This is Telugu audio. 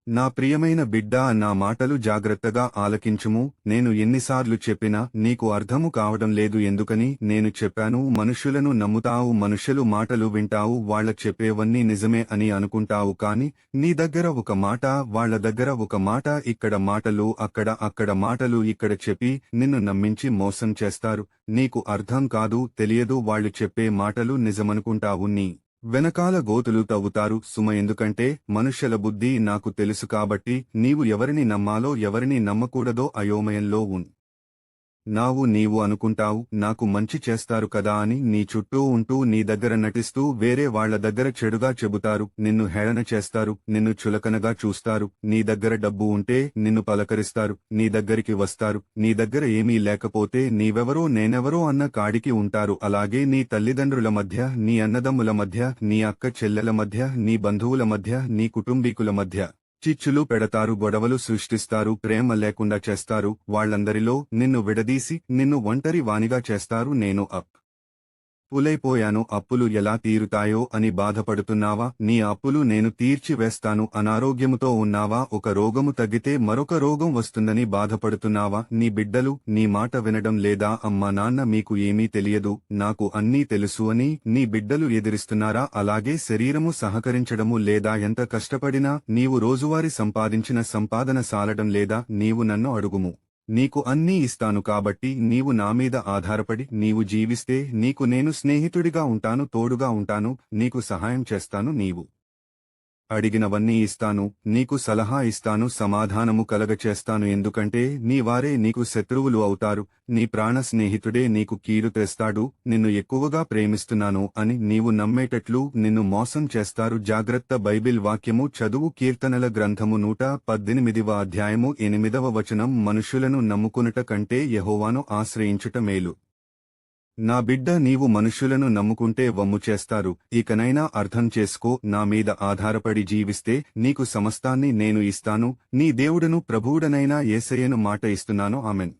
నా ప్రియమైన బిడ్డా, నా మాటలు జాగ్రత్తగా ఆలకించుము. నేను ఎన్నిసార్లు చెప్పినా నీకు అర్థము కావడం లేదు ఎందుకని నేను చెప్పాను. మనుష్యులను నమ్ముతావు, మనుష్యులు మాటలు వింటావు, వాళ్ల చెప్పేవన్నీ నిజమే అని అనుకుంటావు. కాని నీ దగ్గర ఒక మాట, వాళ్ల దగ్గర ఒక మాట, ఇక్కడ మాటలు అక్కడ మాటలు ఇక్కడ చెప్పి నిన్ను నమ్మించి మోసం చేస్తారు. నీకు అర్థం కాదు, తెలియదు. వాళ్లు చెప్పే మాటలు నిజమనుకుంటావు. నీ వెనకాల గోతులు తవ్వుతారు సుమ. ఎందుకంటే మనుష్యుల బుద్ధి నాకు తెలుసు కాబట్టి నీవు ఎవరిని నమ్మాలో ఎవరిని నమ్మకూడదో అయోమయంలో నీవు అనుకుంటావు నాకు మంచి చేస్తారు కదా అని. నీ చుట్టూ ఉంటూ నీ దగ్గర నటిస్తూ వేరే వాళ్ల దగ్గర చెడుగా చెబుతారు. నిన్ను హేళన చేస్తారు, నిన్ను చులకనగా చూస్తారు. నీ దగ్గర డబ్బు ఉంటే నిన్ను పలకరిస్తారు, నీ దగ్గరికి వస్తారు. నీ దగ్గర ఏమీ లేకపోతే నీవెవరో నేనెవరో అన్న కాడికి ఉంటారు. అలాగే నీ తల్లిదండ్రుల మధ్య, నీ అన్నదమ్ముల మధ్య, నీ అక్క చెల్లెల మధ్య, నీ బంధువుల మధ్య, నీ కుటుంబీకుల మధ్య చిచ్చులు పెడతారు, గొడవలు సృష్టిస్తారు, ప్రేమ లేకుండా చేస్తారు. వాళ్లందరిలో నిన్ను విడదీసి నిన్ను ఒంటరి వానిగా చేస్తారు. నేను అప్పులైపోయాను, అప్పులు ఎలా తీరుతాయో అని బాధపడుతున్నావా? నీ అప్పులు నేను తీర్చివేస్తాను. అనారోగ్యముతో ఉన్నావా? ఒక రోగము తగ్గితే మరొక రోగం వస్తుందని బాధపడుతున్నావా? నీ బిడ్డలు నీ మాట వినడం లేదా? అమ్మా నాన్న మీకు ఏమీ తెలియదు, నాకు అన్నీ తెలుసు అని నీ బిడ్డలు ఎదిరిస్తున్నారా? అలాగే శరీరము సహకరించడము లేదా? ఎంత కష్టపడినా నీవు రోజువారీ సంపాదించిన సంపాదన సాలడం లేదా? నీవు నన్ను అడుగుము, నీకు అన్నీ ఇస్తాను. కాబట్టి నీవు నామీద ఆధారపడి నీవు జీవిస్తే నీకు నేను స్నేహితుడిగా ఉంటాను, తోడుగా ఉంటాను, నీకు సహాయం చేస్తాను. నీవు అడిగినవన్నీ ఇస్తాను, నీకు సలహా ఇస్తాను, సమాధానము కలగచేస్తాను. ఎందుకంటే నీ వారే నీకు శత్రువులు అవుతారు, నీ ప్రాణ స్నేహితుడే నీకు కీడు తెస్తాడు. నిన్ను ఎక్కువగా ప్రేమిస్తున్నాను అని నీవు నమ్మేటట్లు నిన్ను మోసం చేస్తారు. జాగ్రత్త. బైబిల్ వాక్యము చదువు. కీర్తనల గ్రంథము 118వ అధ్యాయము 8వ వచనం. మనుషులను నమ్ముకునుట కంటే యెహోవాను ఆశ్రయించుట మేలు. నా బిడ్డ, నీవు మనుష్యులను నమ్ముకుంటే వమ్ము చేస్తారు. ఇకనైనా అర్థం చేసుకో. నా మీద ఆధారపడి జీవిస్తే నీకు సమస్తాన్ని నేను ఇస్తాను. నీ దేవుడను ప్రభువుడనైనా యేసయ్యను మాట ఇస్తున్నాను. ఆమెన్.